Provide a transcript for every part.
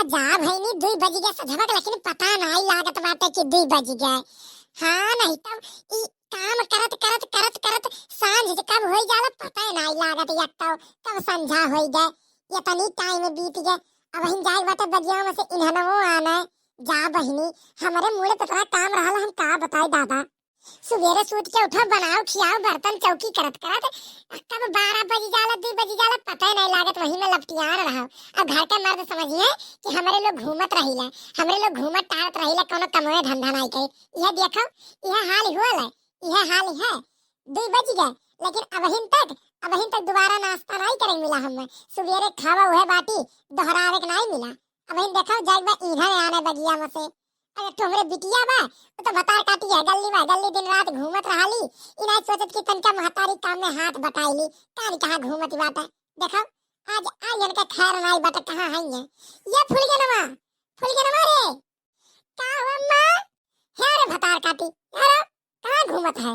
जा भईनी 2 बज गए सझवक, लेकिन पता नहीं लागत बाटे कि 2 बज गए। हाँ नहीं तब ई काम करत करत करत करत सांझ कब हो जाला पता नहीं लागत। या कब संझा हो गए, ये तनी टाइम बीत गए। अब हिन जाए बाटे बगिया में से इन्हनवो आना है। जा बहिनी हमारे मुड़े पे थोड़ा काम रहल, हम का बताए दादा। सुबेरे सूत के उठो, बनाओ खियाओ, बर्तन चौकी करत करत कब 12 बज जाला 2 बज जाला पता ही नहीं लागत। वही में लपटियान रहो। अब घर के मर्द समझिए कि हमारे लोग घूमत रहिला, हमरे लोग घूमत टारत रहिला, कोनो कमोए धंधा नहीं करे। यह देखो यह हाल हुआ है, यह हाल है। 2 बज गए लेकिन अबहिन तक दोबारा नाश्ता नहीं करे मिला। हमें सुबेरे खावा हुए बाटी दोहरावे के नहीं मिला। अबहिन देखो जाइब इधर आने बगिया में से। अरे तुम्हारे बिटिया बा तो बतार काटी है गल्ली में, गल्ली दिन रात घूमत रहाली। इना सोचत कि तनका महतारी काम में हाथ बटाईली, कान कहां घूमत बाटे। देखो आज इनका खैर नहीं बाटे, कहां है ये फूल के नमा रे का अम्मा है रे भतार काटी यार कहां घूमत है।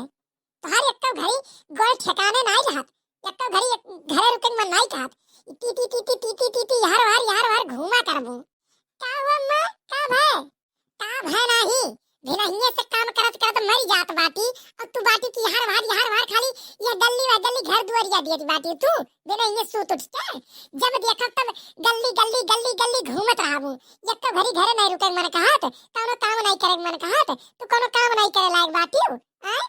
तुम्हारे एक घड़ी गोल ठिकाने नहीं रहत, एक घड़ी घरे रुके मन नहीं कहत। T T T T T T T T यार वार घूमा करबू का अम्मा का भाई नहीं बिना हिये से काम करत करत मरी जात बाटी। और तू बाटी की हर बार खाली ये गली घर दुआरिया दियत बाटी। तू बिना हिये सूत उठ के जब देखब तब गली घूमत रहबू। एक तो घरी घरे नहीं रुके मन कहत, कोनो काम नहीं करे मन कहत। तू कोनो काम नहीं करे लायक बाटी हो हैं।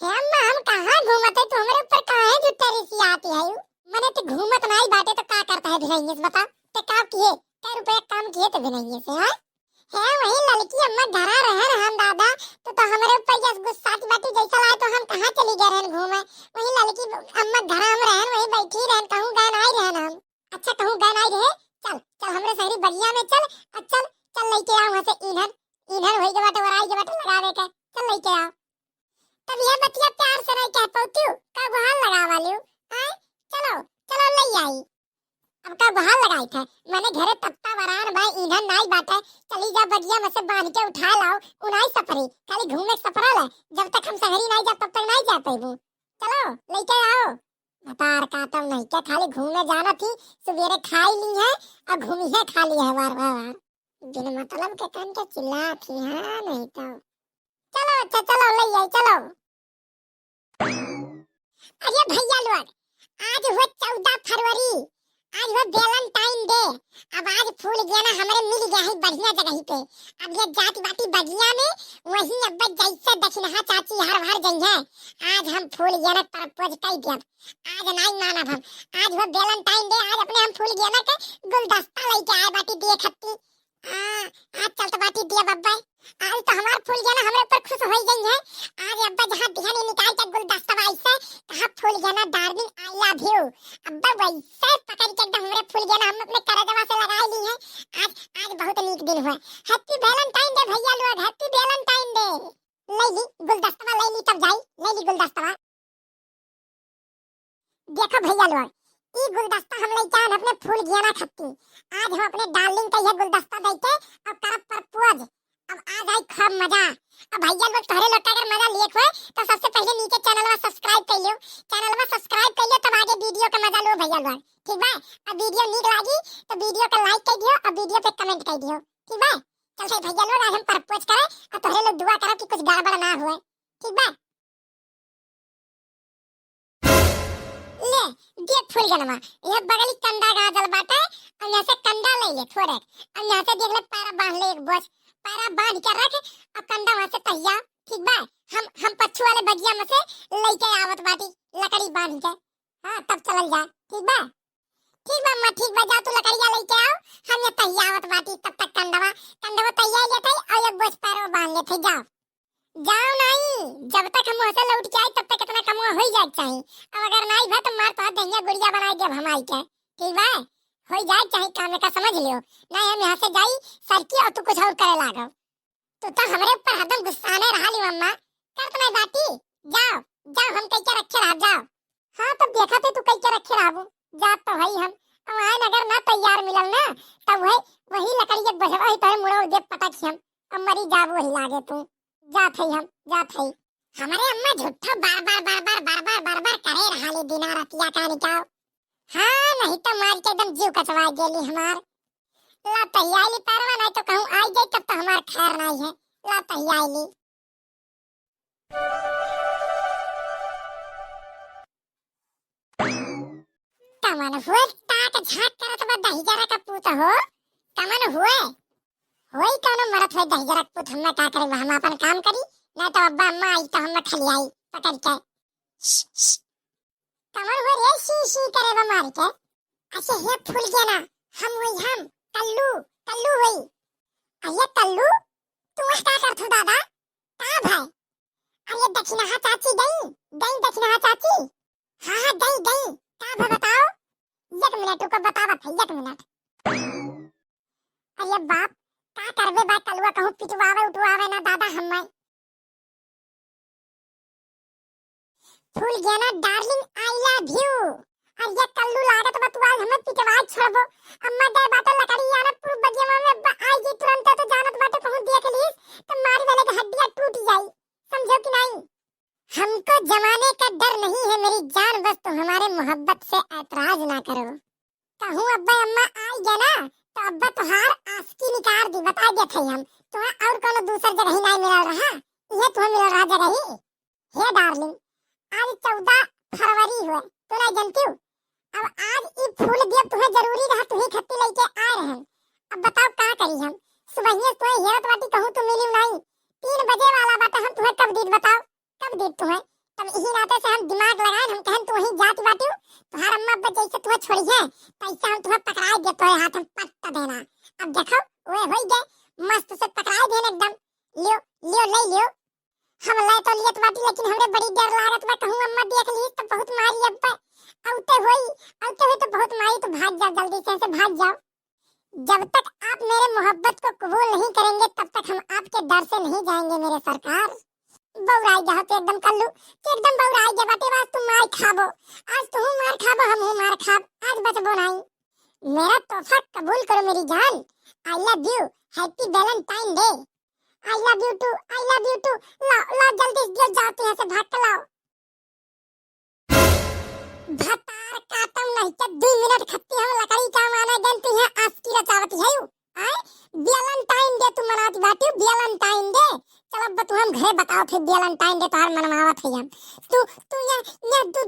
हे अम्मा हम कहां घूमत है, तू हमरे ऊपर काहे जुटेरी सी आती है। मने तो घूमत नहीं बाटे तो का करता है बिना हिये से बता। ते का किए कै रुपए काम किए तो बिना हिये से है वही लड़की अम्मा धरा रहे हम दादा। तो हमारे ऊपर जब गुस्सा की बाटी जैसा लाए तो हम कहां चली गए रहन घूमे। वही लड़की अम्मा धरा हम रहन वही बैठी रहन, कहूं गए नहीं रहन हम। अच्छा कहूं गए नहीं रहे, चल हमरे शहरी बगिया में चल लेके आओ वहां से ईंधन होई के बाटे वराई के बाटे लगावे के, चल लेके आओ। तब ये बतिया प्यार से नहीं कह पौती का गुहार लगावा लियो हैं। चलो ले आई। अब का गुहार लगाई थे मैंने घरे तत्ता वरान भाई ईंधन नहीं बाटे। चली जा बगिया में से बांध के उठा लाओ। उनाई सफरी खाली घूमे सफरल है, जब तक हम शहरी नहीं जा तब तक नहीं जा पाएबू। चलो लेके आओ। बतार काटम नहीं क्या खाली घूमने जाना थी, सवेरे खाई ली है और घूमी है खाली है वार बिन मतलब के कान के चिल्ला थी। हां नहीं तो चलो ले आई चलो। अरे भैया लोग आज हुआ 14 फरवरी, आज वो वैलेंटाइन डे। अब आज फूल गया ना हमारे मिल गया है बढ़िया जगह पे। अब ये जाति बाती बगिया में वही अब जैसे दक्षिणहा चाची हर गई है। आज हम फूल गया ना प्रपोज कर दिया। आज नहीं मानब हम, आज वो वैलेंटाइन डे। आज अपने हम फूल गया ना के गुलदस्ता लेके आए बाटी दिए खत्ती। आज चलत बाटी दिया बब्बा। आज तो हमार फूल गया ना हमारे ऊपर खुश हो गई है। आज अब्बा जहां ध्यान निकाल के गुलदस्ता ऐसे कहा फूल गया ना डार्लिंग आई लव यू। अब्बा वैसे पकड़ के एकदम हमारे फूल गया ना हम अपने करजवा से लगा ली है। आज बहुत नीक दिन हुआ। हैप्पी वैलेंटाइन डे भैया लोग, हैप्पी वैलेंटाइन डे। ले ली गुलदस्ता ले ली, तब जाई ले ली गुलदस्ता। देखो भैया लोग ई गुलदस्ता हम लेके आए अपने फूल गया ना खत्ती। आज हम अपने डार्लिंग का ये गुलदस्ता देके और करब प्रपोज। अब आज आई खूब मजा। अब भैया लोग तोहरे लोग अगर मजा लिए हुए तो सबसे पहले नीचे चैनल में सब्सक्राइब कर लियो, तब आगे वीडियो का मजा लो भैया लोग, ठीक बा। अब वीडियो नीक लागी तो वीडियो को लाइक कर दियो और वीडियो पे कमेंट कर दियो, ठीक बा। चल भैया लोग आज हम प्रपोज करे और तोहरे लोग दुआ करो कि कुछ गड़बड़ ना हुए, ठीक बा। ले देख फूल गनमा ये बगली कंधा गाजल बाटे और यहां से कंधा ले ले थोड़े और यहां से देख ले पैरा बांध ले एक बोझ पैरा बांध के रख और कंधा वहां से तैयार, ठीक बा। हम पछू वाले बगिया में से लेके आवत बाटी लकड़ी बांध के। हां तब चल जा, ठीक बा अम्मा, ठीक बा। जा तू लकड़िया लेके आओ, हम ये तैयार आवत बाटी। तब तक कंधवा तैयार लेते और एक बोझ पैरा बांध लेते। जाओ नहीं, जब तक हम वहां से लौट के आए तब तक इतना कम हो जाए चाहिए। अब अगर नहीं भा तो मार तो दहिया गुड़िया बनाई जब हम आई के, ठीक बा। हो जाए चाहे काम का समझ लियो। नहीं हम यहाँ से जाई सरकी और तू कुछ और करे लागो। तो हमारे ऊपर हरदम गुस्साने रहा लियो अम्मा। कर तुम्हें बाटी जाओ हम कह के रखे रह जाओ। हाँ तब देखा थे तू कह के रखे रहबू। जा तो भाई हम अब अगर ना तैयार मिलल ना तब वही लकड़ी के बजवा ही तोरे मुड़ो दे पटक हम अब मरी जाबू वही लागे तू। जात है हमारे अम्मा झूठा बार करे रहा ले दिना रतिया का निकाल। हाँ नहीं तो मार के एकदम जीव कचवा गेली हमार। ला तहियाली परवा नहीं तो कहूं आई जाई तब तो हमार खैर नहीं है। ला तहियाली कमन हुए ताक झाक करत बा दहिजरा का पूत हो। कमन हुए होई कौनो मरत होई दहिजरा का पूत। हम का करे हम अपन काम करी नहीं तो अब्बा अम्मा आई तो हम खलियाई पकड़ के। कमन हुए रे शी शी करे बा मार के। अच्छा ये फूल गया ना हम वही हम कल्लू कल्लू वही। अये कल्लू तू क्या करत हो दादा का भाई? अरे दक्षिणा हा चाची गई गई दक्षिणा हा चाची। हाँ हाँ गई गई का भाई बताओ। एक मिनट को बतावत है एक मिनट। अरे बाप का करबे बा कलुआ कहूं पिटवावे उठवावे ना दादा हम फूल गया ना डार्लिंग आई लव यू। और ये कल्लू लागत बा तू आज हमें पिटवा छोड़बो। अम्मा दे बात लकड़ी याना पूरा बगिया में आई जी तुरंत तो जानत बाटे कहूं देख लीस तो मारी वाले की हड्डियां टूट जाई समझो कि नहीं। हमको जमाने का डर नहीं है मेरी जान बस तुम हमारे मोहब्बत से ऐतराज ना करो। कहूं अब्बा अम्मा आई गया ना तो अब्बा तुहार आस्की निकाल दी बता दे थे हम तुम्हें और कोनो दूसर जगह ही नहीं मिल रहा ये तुम्हें मिल रहा जगह ही। हे डार्लिंग आज 14 फरवरी हुए तू नहीं जानती हूँ। अब आज ये फूल दिया तुम्हें जरूरी रहा तुम्हें खत्ती लेके आ रहे हैं। अब बताओ क्या करी हम सुबह तुम्हें हेरत बाटी कहूं तो मिली नहीं 3 बजे वाला बाटा हम तुम्हें कब दीद बताओ कब दीद तुम्हें। तब इसी नाते से हम दिमाग लगाए हम कहन तू वहीं जाती बाटी तुम्हारा अम्मा अब्बा जैसे तुम्हें छोड़ी है पैसा हम तुम्हें पकड़ाए दे तो हाथ में पट्टा देना। अब देखो वे हो गए मस्त से पकड़ाए देने एकदम लियो लियो ले लियो। हम ले तो लियत बाटी लेकिन हमरे बड़ी डर लागत बा कहूं अम्मा देख ली तो बहुत मारी अब्बा औते हुई तो बहुत मारी तो भाग जाओ जल्दी से भाग जाओ। जब तक आप मेरे मोहब्बत को कबूल नहीं करेंगे तब तक हम आपके डर से नहीं जाएंगे मेरे सरकार। बौराई जा तो एकदम कल्लू तो एकदम बौराई जा बाटे आज तुम मार खाबो आज तुम मार खाबो हम मार खाब आज बचबो नहीं। मेरा तोहफा कबूल करो मेरी जान। I love you happy Valentine day. I love you too लाओ लाओ जल्दी जाते हैं से भाग के लाओ। भतार काटम नहीं तो 2 मिनट खत्ती हम लकड़ी का माना जानती है आस्की रचावती है आए वैलेंटाइन डे तू मनाती बाटी वैलेंटाइन डे। चलो अब तू हम घरे बताओ थे वैलेंटाइन डे तोहर मनवावत है हम तू ये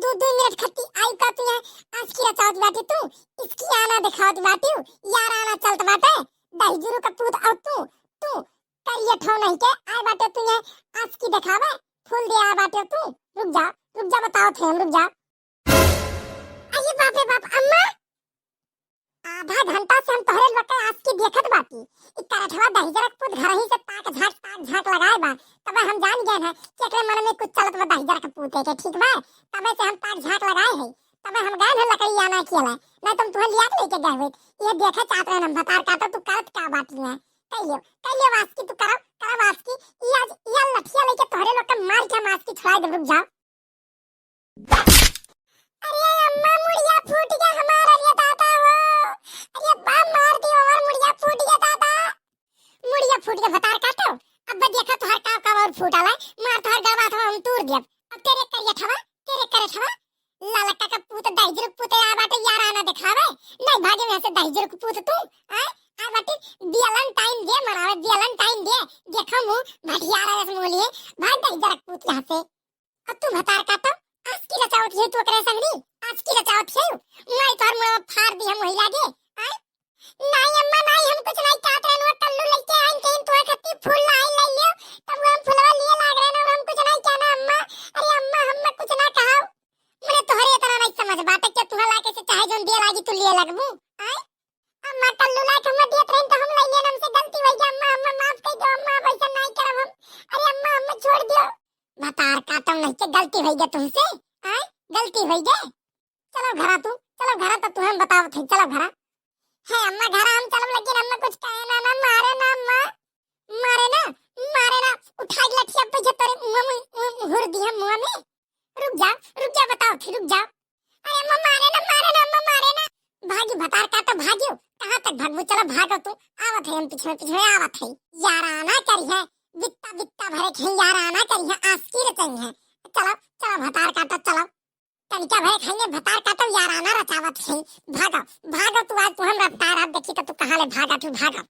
2 मिनट खत्ती आई का तू ये आस्की रचावती बाटी तू इसकी आना दिखावती बाटी यार आना चलत बाटे दहिजुरु का पूत और तू करिए ठो नहीं के आए बाटे तू ये आस्की दिखावे फूल दे आ बाटे तू रुक जा बताओ थे हम रुक जा। अरे बाप रे बाप अम्मा आधा घंटा से हम तोहरे लके आज की देखत बाटी इ करठवा दहिजरक पुत घर ही से ताक झाक लगाए बा तब हम जान गए हैं कि एकरे मन में कुछ चलत बा दहिजर का पूत है ठीक बा तबे से हम ताक झाक लगाए हैं तबे हम गए हैं लकड़ी आना केला नहीं तुम तुम्हें लिया के लेके गए हुए ये देखे चाहते हैं हम बता का तो तू करत का बाटी है कहियो वास्की तू करा वास्की ये आज ये लठिया लेके तोहरे लोग के मार के मास्की छुड़ा दे रुक जाओ। अरे अम्मा मुड़िया फूट गया हमारा ये दादा हो। अरे बाप मार दियो और मुड़िया फूट गया दादा मुड़िया फूट गया भतार काटो अब देखा तो हर का और फूटाला मार तो हर गवा था हम तोड़ दिया अब तेरे करे छवा लालका का पूत दहिजर पूत आ बाटे यार आना दिखावे नहीं भागे में से दहिजर को पूत तू आ बाटे वैलेंटाइन डे मनावे वैलेंटाइन डे देखो मु भटियारा जैसे मोलिए भाग दहिजर पूत यहां से अब तू भतार काटो आज की रचावत है तू करे संगनी आज की रचावत है मैं तोर मुंह फाड़ दी हम वही लागे नहीं अम्मा नहीं हम कुछ नहीं काट रहे नो कल्लू लेके आइन कहीं तो खत्ती फूल लाई ले लियो तब हम फुलवा लिए लाग रहे ना हम कुछ नहीं कहना अम्मा। अरे अम्मा हम कुछ ना कहाओ मने तोहरे इतना नहीं समझ बात है तू लाके से चाहे जोन दे लागी तू लिए लगबू अम्मा कल्लू लाके हम देत रहे तो हम ले लिए हमसे गलती हो गई अम्मा अम्मा माफ कर दो अम्मा वैसा नहीं करब हम। अरे अम्मा अम्मा छोड़ दियो भतार काटम नहीं के गलती हो गई तुमसे गलती हो गई चलो घरा तो तुम्हें बताओ थे चलो घरा है अम्मा घरा हम चलो लेकिन अम्मा कुछ कहे ना मारे ना अम्मा मारे ना उठा के लठिया पे तेरे मुंह में हुर दिया मुंह में रुक जा बताओ थे रुक जाओ। अरे अम्मा मारे ना अम्मा मारे ना भागी भतार का तो भागियो कहां तक भागबू चलो भागो तू आवत है हम पीछे आवत है यार आना करी है बित्ता भरे खे यार आना करी है आस्की रचई है चलो भतार का तो चलो तनिका भय खाइए भतार का तो याराना रचावत है। भागो भागो तू, आज तू हम रफ्तार अब देखी तो तू कहाँ ले भागा तू, भागा।